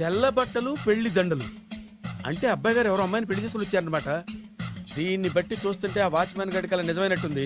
తెల్ల బట్టలు పెళ్లి దండలు అంటే అబ్బాయి గారు ఎవరో అమ్మాయిని పెళ్లి చేసుకుని వచ్చారనమాట. దీన్ని బట్టి చూస్తుంటే ఆ వాచ్మెన్ గడికి అలా నిజమైనట్టుంది.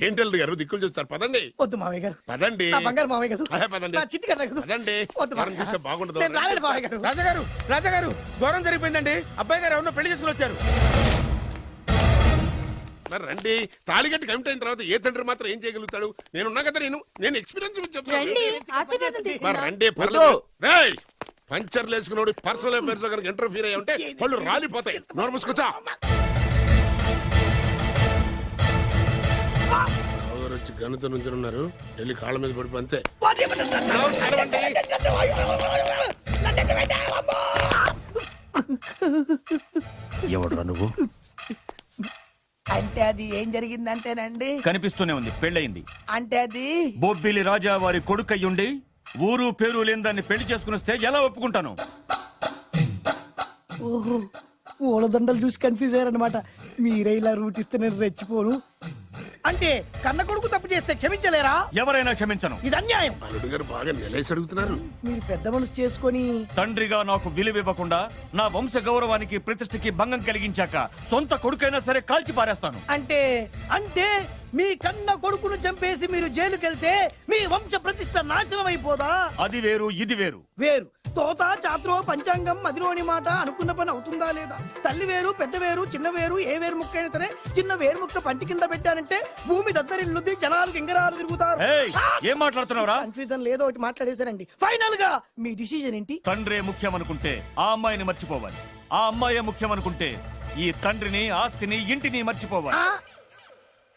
ఏంటల్లుడు గారు దిక్కులు చూస్తారు, పదండి. వద్దు మామయ్య గారు, పదండి. నా బంగారు మామయ్య గారు, అదే పదండి. నా చిట్టి కట్ట గారు. పదండి. వద్దు మనం మామయ్య. చూస్తే బాగుండదు. నేను రాలేను మామయ్య గారు. రాజాగారు రాజాగారు ఘోరం జరిగిపోయిందండి. అబ్బాయి గారు ఎవరినో పెళ్లి చేసుకుని వచ్చారు. మరి రండి. తాళిగట్టి కమిట్ అయిన తర్వాత ఏ తండ్రి మాత్రం ఏం చేయగలుగుతాడు? నేనున్నా కదా, నేను ఎక్స్పీరియన్స్ చెప్తాను. మరి రండి, పర్లేదు. రేయ్, పంచర్లు వేసుకున్నాడు పర్సనల్ అఫైర్స్ లో కనుక ఇంటర్ఫీర్ అయ్యి ఉంటే వాళ్ళు రాలిపోతాయి. నోరు మూసుకుంటా. వచ్చి గనుత నుంచి ఉన్నారు, వెళ్ళి కాళ్ళ మీద పడిపో అంతే. ఎవడురా నువ్వు? అంటే అది ఏం జరిగిందంటేనండి, కనిపిస్తూనే ఉంది, పెళ్ళయింది. అంటే అది బొబ్బిలి రాజా వారి కొడుకయ్యుండి ఊరు పేరు లేని దాన్ని పెళ్లి చేసుకునిస్తే ఎలా ఒప్పుకుంటాను? ఓహో, ఓలదండలు చూసి కన్ఫ్యూజ్ అయ్యారనమాట. మీరే ఇలా రూట్ ఇస్తే నేను రెచ్చిపోను. అంటే కన్న కొడుకు తప్పు చేస్తే క్షమించలేరా? ఎవరైనా క్షమించను. ఇది అన్యాయం. అల్లుడు గారు బాగా నిలేసి అడుగుతున్నారు. మీరు పెద్ద మనసు చేసుకొని తండ్రిగా నాకు విలువ ఇవ్వకుండా నా వంశ గౌరవానికి ప్రతిష్టకి భంగం కలిగించాక సొంత కొడుకైనా సరే కాల్చి పారేస్తాను. అంటే అంటే మీ కన్న కొడుకును చంపేసి మీరు జైలుకెళ్తే మీ వంశ ప్రతిష్ట నాశనం అయిపోదా? అది వేరు, ఇది వేరు. వేరు. తోత చాత్రో పంచాంగం మదిలోని మాట అనుకున్న పని అవుతుందా లేదా? తల్లి వేరు, పెద్ద వేరు, చిన్న వేరు, ఏ వేరు ముక్క అయినా సరే చిన్న వేరు ముక్క పంటి కింద పెట్టానంటే భూమి దద్దరిల్లుద్ది, జనాలు గింగరాలు తిరుగుతారు. ఏయ్, ఏం మాట్లాడుతున్నావురా? కన్ఫ్యూజన్ లేదో ఒకటి మాట్లాడేశానండి. ఫైనల్ గా మీ డిసిజన్ ఏంటి? తండ్రే ముఖ్యం అనుకుంటే ఆ అమ్మాయిని మర్చిపోవాలి. ఆ అమ్మాయే ముఖ్యం అనుకుంటే ఈ తండ్రిని, ఆస్తిని, ఇంటిని మర్చిపోవాలి.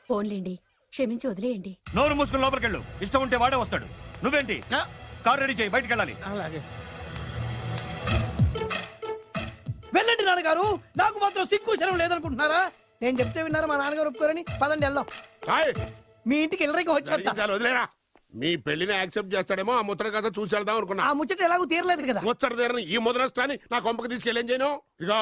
ఫోన్లేండి, క్షమించి వదిలేయండి. నోరు మూసుకుని లోపలికెళ్ళు. ఇష్టం ఉంటే వాడే వస్తాడు. నువ్వేంటి? కారు రెడీ చేయి, బయటికి వెళ్ళాలి. అలాగే. వెళ్ళండి నాన్నగారు, నాకు మాత్రం సిగ్గు శరం లేదనుకుంటున్నారా? నేను చెప్తే విన్నారా మా నాన్నగారు ఒప్పుకోరని? పదండి వెళ్దాం. హాయ్, మీ ఇంటికి ఎల్లరికి వచ్చేస్తా. జరిగించాలి, వదిలేరా. మీ పెళ్లిని యాక్సెప్ట్ చేస్తాడేమో, ఆ ముద్ర కథ చూసి వెళ్దాం అనుకున్నా. ఆ ముచ్చట ఎలాగో తీరలేదు కదా. ముచ్చట తీరని ఈ ముద్రష్టాన్ని నా కొంపకి తీసుకెళ్ళేం చేయను. ఇక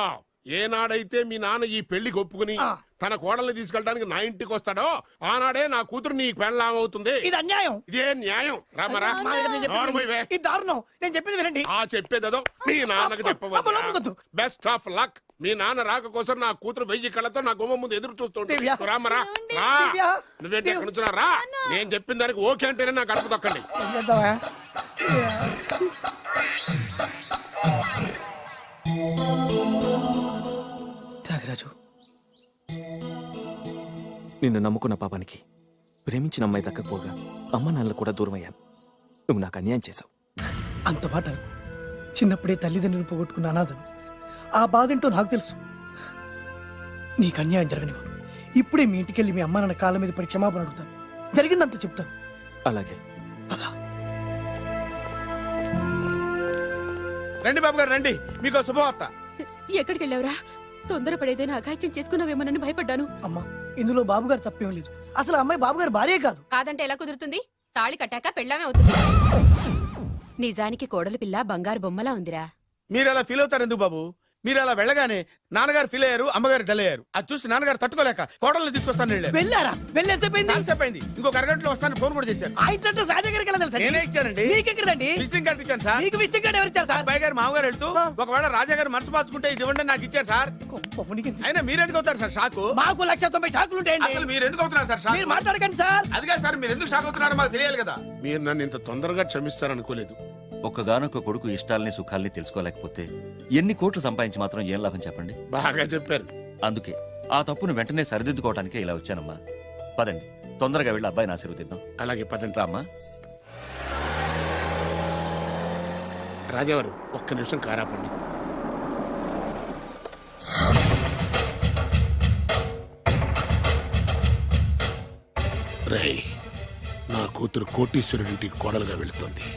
ఏనాడైతే మీ నాన్న ఈ పెళ్లికి ఒప్పుకుని తన కోడల్ని తీసుకెళ్ళడానికి నా ఇంటికి వస్తాడో ఆనాడే నా కూతురు నీ పెళ్ళాం అవుతుంది. ఇది అన్యాయం. ఇదే న్యాయం. రామరా, ఇది దారుణం. నేను చెప్పేది వినండి. ఆ చెప్పేదో మీ నాన్నకు చెప్పవచ్చు. Best of luck. మీ నాన్న రాక కోసం నా కూతురు 1000 కళ్ళతో నా గుమ్మ ముందు ఎదురు చూస్తుంటే. రామరా, రా. నువ్వేంటి ఎక్కడ నుంచున్నా? రా. నేను చెప్పిన దానికి ఓకే అంటేనే నా గడప తొక్కండి. త్యాగరాజు, నిన్ను నమ్ముకున్న పాపానికి ప్రేమించిన అమ్మాయి దక్కకపోగా అమ్మ నాన్నలు కూడా దూరమయ్యాను. నువ్వు నాకు అన్యాయం చేశావు. అంత మాట అనుకో. చిన్నప్పుడే తల్లిదండ్రులు పోగొట్టుకున్న అనాథను. ఆ బాధేంటో నాకు తెలుసు. నీకు అన్యాయం జరగనివ్వను. ఇప్పుడే మీ ఇంటికెళ్ళి మీ అమ్మ నాన్న కాళ్ళ మీద పడి క్షమాపణ అడుగుతాను. జరిగిందంత చెప్తాను. అలాగే. రండి బాబు గారు రండి, మీకు శుభవార్త. ఎక్కడికి వెళ్ళావురా? తొందరపడేదైనా అఘాయిత్యం చేసుకున్నావేమోనని భయపడ్డాను. అమ్మా, ఇందులో బాబుగారు తప్పేం లేదు. అసలు ఆ అమ్మాయి బాబుగారు భార్యే కాదు. కాదంటే ఎలా కుదురుతుంది? తాళి కట్టాక పెళ్ళామే అవుతుంది. నిజానికి కోడలి పిల్ల బంగారు బొమ్మలా ఉందిరా. మీరు అలా ఫీల్ అవుతారు ఎందుకు బాబు? మీరు అలా వెళ్ళగానే నాన్నగారు ఫీల్ అయ్యారు, అమ్మగారు డల్ అయ్యారు. అది చూసి నాన్నగారు తట్టుకోలేక కోడల్ని తీసుకొస్తాను వెళ్ళారా? వెళ్ళేసేపోయింది. ఇంకో అరగంటలో వస్తాను ఫోన్ కూడా చేశారు. ఆ ఇంట్లో సాజా గారికి ఎలా తెలుసా? నేనే ఇచ్చానండి. మీకెక్కడండి? విజిటింగ్ కార్డు ఇచ్చాను సార్. మీకు విజిటింగ్ కార్డు ఎవరు ఇచ్చారు సార్? అబ్బాయి గారు మామగారు వెళ్తూ ఒకవేళ రాజా గారు మనసు మార్చుకుంటే ఇది ఇవ్వండి నాకు ఇచ్చారు సార్. అయినా మీరు ఎందుకు అవుతారు సార్ షాక్? మాకు 190 షాకులు ఉంటాయండి. అసలు మీరు ఎందుకు అవుతున్నారు సార్ షాక్? మీరు మాట్లాడకండి సార్. అదిగా సార్, మీరు ఎందుకు షాక్ అవుతున్నారో మాకు తెలియాలి కదా. మీరు నన్ను ఇంత తొందరగా క్షమిస్తారనుకోలేదు. ఒక్కగానొక్క కొడుకు ఇష్టాలని సుఖాల్ని తెలుసుకోలేకపోతే ఎన్ని కోట్లు సంపాదించి మాత్రం ఏం లాభం చెప్పండి? బాగా చెప్పారు. అందుకే ఆ తప్పును వెంటనే సరిదిద్దుకోవటానికే ఇలా వచ్చానమ్మా. పదండి, తొందరగా వెళ్ళి అబ్బాయిని ఆశీర్వదిద్దాం. అలాగే పదండి. రామ్మా. రాజావారు ఒక్క నిమిషం కారాపండి. రేయ్, నా కూతురు కోటీశ్వరుడింటికి కోడలుగా వెళుతుంది.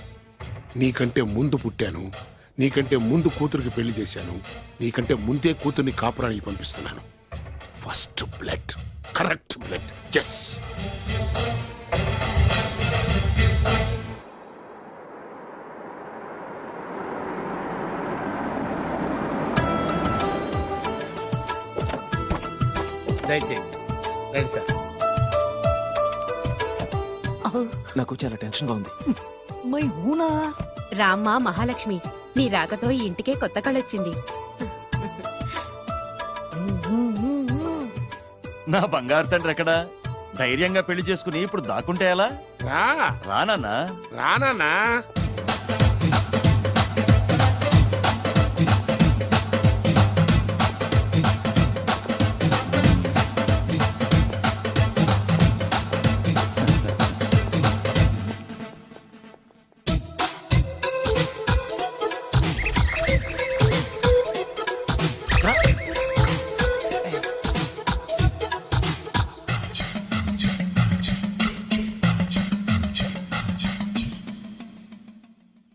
నీకంటే ముందు పుట్టాను, నీకంటే ముందు కూతురికి పెళ్లి చేశాను, నీకంటే ముందే కూతుర్ని కాపురానికి పంపిస్తున్నాను. First blood, correct blood. Yes. దయచేయండి రండి సార్. నాకు చాలా టెన్షన్ గా ఉంది. మై హూనా రామ్మ మహాలక్ష్మి నీ రాకతో ఈ ఇంటికే కొత్త కళొచ్చింది. నా బంగారు తండ్రి ఎక్కడా? ధైర్యంగా పెళ్లి చేసుకుని ఇప్పుడు దాక్కుంటే ఎలా? రా రానన్నా. రానా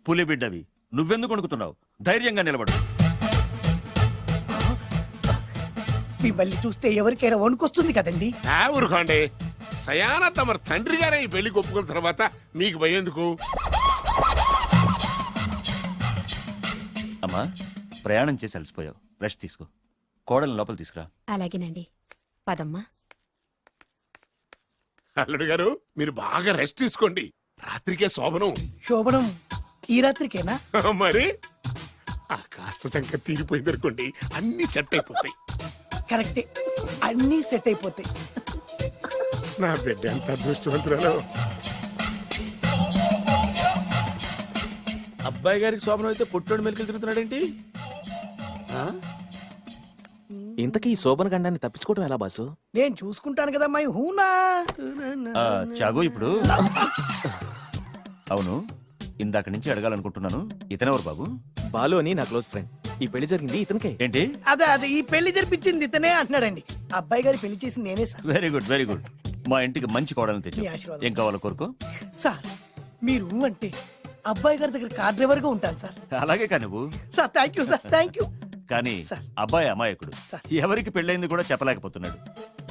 పులి బిడ్డవి, నువ్వెందుకు వణుకుతున్నావు? ధైర్యంగా నిలబడు. మిమ్మల్ని చూస్తే ఎవరికైనా వణుకొస్తుంది కదండి. ఊరుకోండి. సయాన తమ తండ్రి గారే ఈ పెళ్లికి ఒప్పుకున్న తర్వాత మీకు భయందుకు? అమ్మా, ప్రయాణం చేసి అలసిపోయావు, రెస్ట్ తీసుకో. కోడల్ని లోపల తీసుకురా. అలాగేనండి, పదమ్మా. అల్లుడు గారు మీరు బాగా రెస్ట్ తీసుకోండి. రాత్రికే శోభనం. శోభనం ఈ రాత్రికేనా? మరి ఆ కాస్త సంఖ్య తీరిపోయింది అనుకోండి, అన్ని సెట్ అయిపోతాయి. కరెక్టే, అన్నీ సెట్ అయిపోతాయి. నా బిడ్డ ఎంత అదృష్టవంతురాలు. అబ్బాయి గారికి శోభనం అయితే పుట్టోడు మెలికలు తిరుగుతున్నాడేంటి? ఆ? ఇంతకీ ఈ శోభన గండాన్ని తప్పించుకోవడం ఎలా బాసు? నేను చూసుకుంటాను కదా మై హూనా. చాగు ఇప్పుడు. అవును, ఇందాక నుంచి అడగాలనుకుంటున్నాను, ఇతనెవరు బాబు? బాలు అని నా క్లోజ్ ఫ్రెండ్. ఈ పెళ్లి జరిగింది ఇతనికే. ఏంటి? అదే ఈ పెళ్లి జరిపించింది ఇతనే అంటున్నాడండి. అబ్బాయి గారి పెళ్లి చేసింది నేనే sir. Very good, very good. మా ఇంటికి మంచి కోడల్ని తెచ్చు. మీ ఆశీర్వాదం, ఏం కావాలో కోరుకో. సార్ మీరు అంటే అబ్బాయి గారి దగ్గర కార్ డ్రైవర్ గా ఉంటాను సార్. అలాగే కా నువ్వు. Sir thank you sir, thank you. కానీ సార్. అబ్బాయి అమాయకుడు, సార్. ఎవరికి పెళ్ళైంది కూడా చెప్పలేకపోతున్నాడు.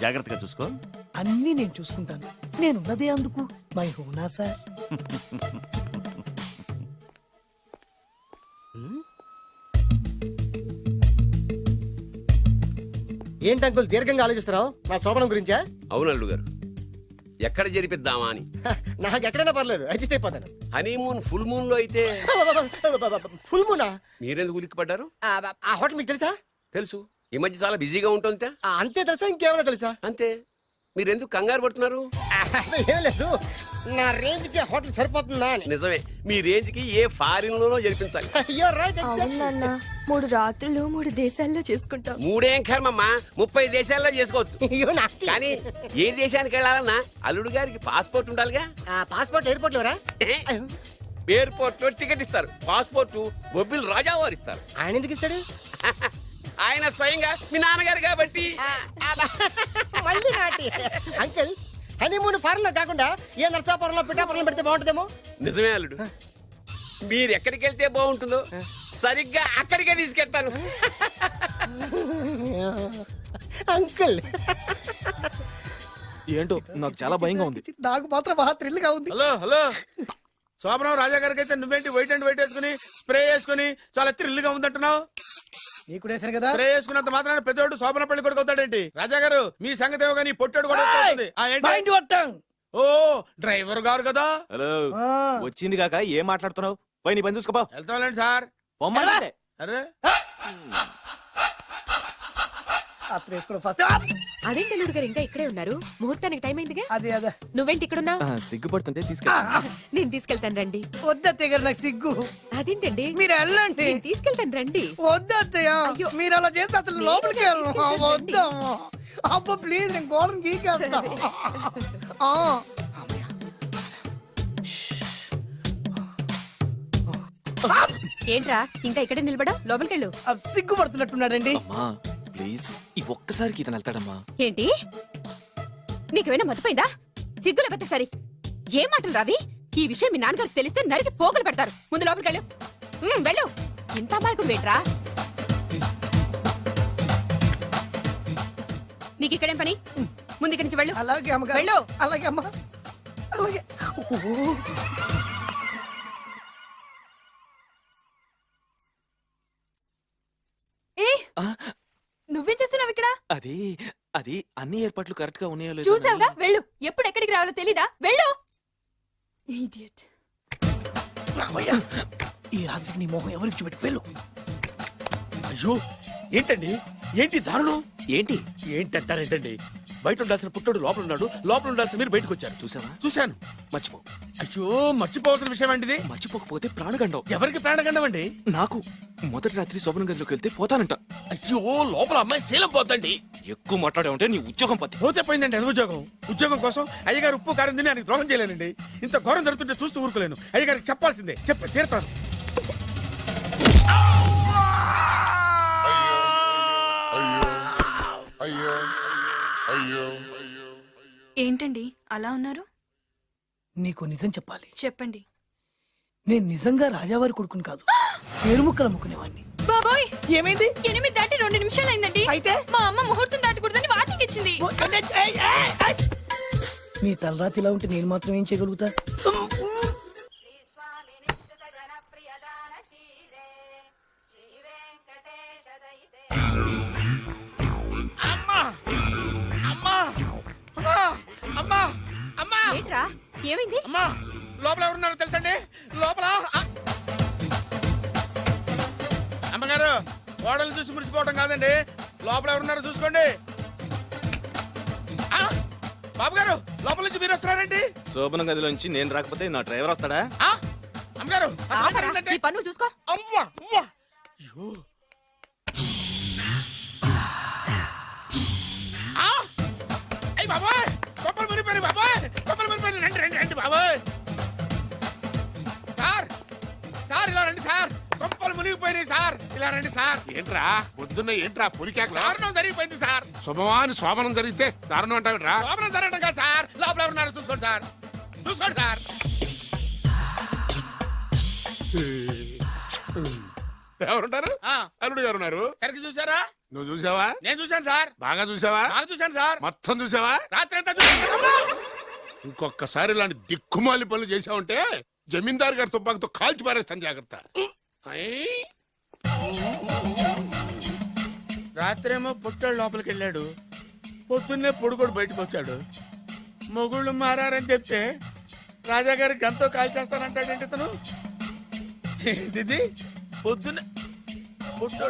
జాగ్రత్తగా చూసుకో. అన్నీ నేను చూసుకుంటాను. నేనున్నదే అందుకు మై హూనా సార్. ఏంటి అంకుల్ దీర్ఘంగా ఆలోచిస్తున్నావు? నా శోభనం గురించా? అవును అల్లుడు గారు, ఎక్కడ జరిపిద్దామా అని. నాకు ఎక్కడైనా పర్లేదు, అడ్జస్ట్ అయిపోతాను. హనీమూన్ ఫుల్ మూన్ లో అయితే ఫుల్ మూనా? మీరెందుకు ఉలిక్కిపడ్డారు? ఆ హోటల్ మీకు తెలుసా? తెలుసు, ఈ మధ్య చాలా బిజీగా ఉంటుంది. అంతే తెలుసా, ఇంకేమైనా తెలుసా? అంతే. మీరెందుకు కంగారు పడుతున్నారు? ఏం లేదు, నా రేంజ్ కి హోటల్ సరిపోతుందా అని. నిజమే, మీ రేంజ్ కి ఏ ఫారిన్ లోనో జరిపించాలి. You're right, exactly. అవునన్నా 3 రాత్రులు 3 దేశాల్లో చేసుకుంటాం. మూడేం కర్మమ్మా, 30 దేశాల్లో చేసుకోవచ్చు. You're nasty. కానీ ఏ దేశానికి వెళ్ళాలన్నా అల్లుడు గారికి పాస్పోర్ట్ ఉండాలిగా. Passport airport LoRa? ఎయిర్పోర్ట్ లో టికెట్ ఇస్తారు, పాస్పోర్ట్ బొబ్బిల్ రాజా వారు ఇస్తారు. ఆయన ఎందుకు ఇస్తాడు? ఆయన స్వయంగా మీ నాన్నగారు కాబట్టి. మళ్ళీ నాటి అంకుల్, హనీమూన్ ఫారెన్ లో కాకుండా ఏ నర్సాపురంలో పిఠాపురంలో పెడితే బాగుంటుందేమో. నిజమే అల్లుడు, మీరు ఎక్కడికి వెళ్తే బాగుంటుందో సరిగ్గా అక్కడికే తీసుకెళ్తాను. అంకుల్ ఏంటో నాకు చాలా భయంగా ఉంది. నాకు మాత్రం బాగా థ్రిల్ గా ఉంది. హలో హలో, శోభనం రాజా గారికి అయితే నువ్వేంటి వైట్ అండ్ వైట్ వేసుకుని స్ప్రే వేసుకుని చాలా థ్రిల్గా ఉందంటున్నావు? నీకు వేశారు కదా. స్ప్రే వేసుకున్నంత మాత్రాన పెద్దోడు శోభన పెళ్లి కొడుకు అవుతాడేంటి? రాజా గారు మీ సంగతి ఏమో కానీ పొట్టాడు కూడా అవుతుంది. Mind your tongue. ఓ డ్రైవర్ గారు కదా. హలో, వచ్చింది కాక ఏం మాట్లాడుతున్నావు? పోయి నీ పని చూసుకోపో. వెళ్తాంలేండి సార్. పొమ్మంటే. అరే అత్ర వేసుకోవడం ఫస్ట్. అదేంటి అల్లుడు గారు ఇంకా ఇక్కడే ఉన్నారు? ముహూర్తానికి టైం అయిందిగా. అదే నువ్వేంటి ఇక్కడున్నావు? సిగ్గుపడుతుంటే తీసుకెళ్ళి. నేను తీసుకెళ్తాను రండి. వద్దత్తయ్య గారు, నాకు సిగ్గు. అదేంటండి? మీరు వెళ్ళండి. నేను తీసుకెళ్తాను రండి. వద్దత్తయ్య, అయ్యో. మీరు అలా చేస్తే అసలు నేను లోపలికి వెళ్ళను. తీసుకెళ్తాను. వద్దమ్మా. అబ్బా ప్లీజ్, నేను గోడను గీకేస్తా. ఏంట్రా ఇంకా ఇక్కడే నిలబడా? లోపలికెళ్ళు. సిగ్గుపడుతున్నట్టున్నాడండి. అమ్మా ప్లీజ్, ఈ ఒక్కసారికి ఇతను వెళ్తాడమ్మా. ఏంటి, నీకేమైనా మతిపోయిందా? సిగ్గు లేకపోతే సరి. ఏం మాటలు రావి? ఈ విషయం మీ నాన్నగారికి తెలిస్తే నరికి పోగులు పెడతారు. ముందు లోపలికెళ్ళు. వెళ్ళు. ఇంత అమాయకుడు వేట్రా? నీకు ఇక్కడేం పని? ముందు ఇక్కడి నుంచి వెళ్ళు. అలాగే అమ్మగారు. వెళ్ళు. అలాగే అమ్మా, అలాగే. ఏ నువ్వేం చేస్తున్నావు ఇక్కడ? అది అది అన్ని ఏర్పాట్లు కరెక్ట్ గా ఉన్నాయో లేదో చూసావుగా, అని- వెళ్ళు. ఎప్పుడు ఎక్కడికి రావాలో తెలీదా? వెళ్ళు. Idiot. ఈ రాత్రికి నీ మొహం ఎవరికి చూపెట్టి వెళ్ళు. అయ్యో ఏంటండి ఏంటి దారుణం ఏంటి ఏంటంటారేంటండి బయట ఉండాల్సిన పుట్టోడు లోపల ఉన్నాడు లోపల ఉండాల్సిన మీరు బయటకు వచ్చారు చూసావా చూశాను మర్చిపో. అయ్యో మర్చిపోవాల్సిన విషయం అండి మర్చిపోకపోతే ప్రాణగండం. ఎవరికి ప్రాణగండం అండి నాకు మొదటి రాత్రి శోభన గదిలోకి వెళ్తే పోతానంట. అయ్యో లోపల అమ్మాయి శీలం పోద్దండి ఎక్కువ మాట్లాడే ఉంటే నీ ఉద్యోగం పత్తి. పోతే పోయిందండి అది ఉద్యోగం కోసం అయ్యగారు ఉప్పు కారం తిని ఆయనకి ద్రోహం చేయలేనండి ఇంత ఘోరం జరుగుతుంటే చూస్తూ ఊరుకోలేను అయ్యగారికి చెప్పాల్సిందే చెప్పి తీరుతాను ఏంటండి అలా ఉన్నారు? నీకు నిజం చెప్పాలి. చెప్పండి. నేను నిజంగా రాజావారి కొడుకుని కాదు, పేరుముక్కలు అమ్ముకునేవాడిని. బాబోయ్, ఏమైంది? 8 దాటి 2 నిమిషాలు అయిందండి. అయితే మా అమ్మ ముహూర్తం దాటకూడదని వాటికి ఇచ్చింది. నీ తలరాతి ఇలా ఉంటే నేను మాత్రం ఏం చేయగలుగుతా? అమ్మా అమ్మా అమ్మా అమ్మా అమ్మా ఏంట్రా ఏమైంది? అమ్మా లోపల ఎవరున్నారో తెలుసండి లోపల అమ్మగారు ఓడలు చూసి మురిసిపోవడం కాదండి లోపల ఎవరున్నారో చూసుకోండి బాబు గారు లోపల నుంచి మీరు వస్తున్నారండి శోభన గదిలోంచి నేను రాకపోతే నా డ్రైవర్ వస్తాడా? అమ్మగారు ఆపరా, నీ పన్ను చూసుకో. అమ్మా అమ్మా అయ్యో అయ్యి బాబాయ్ కొప్పలు మునిపోయి బాబాయ్ కొప్పలు మునిపోయి రండి రండి రండి బాబాయ్ సార్ సార్ ఇలా రండి సార్ కొప్పలు మునిగిపోయినాయి సార్ ఇలా రండి సార్ ఏంట్రా పొద్దున్న ఏంట్రా పులికేకలా? దారుణం జరిగిపోయింది సార్ శుభమాని శోభనం జరిగితే దారుణం అంటావేంట్రా? లోపల జరగడం కాదు సార్ లోపల ఎవరున్నారో చూసుకోండి సార్ చూసుకోండి సార్ ఎవరుంటారు? అల్లుడు గారు ఉన్నారు. సరిగ్గా చూసారా? నువ్వు చూసావా? నేను చూశాను సార్ బాగా చూసావా? బాగా చూశాను సార్ మొత్తం చూసావా? రాత్రి అంతా చూశాను ఇంకొకసారి ఇలాంటి దిక్కుమాలి పనులు చేసావంటే జమీందారు గారి తుపాకుతో కాల్చి పారేస్తాను జాగ్రత్త. రాత్రేమో పుట్టాడు లోపలికి వెళ్ళాడు పొద్దున్నే పొడుగోడు బయటకు వచ్చాడు మొగుళ్ళు మారని చెప్తే రాజాగారి గంతో కాల్చేస్తానంటాడేంటి ఇతను ఏంటిది పొద్దున్నే పుట్టాడు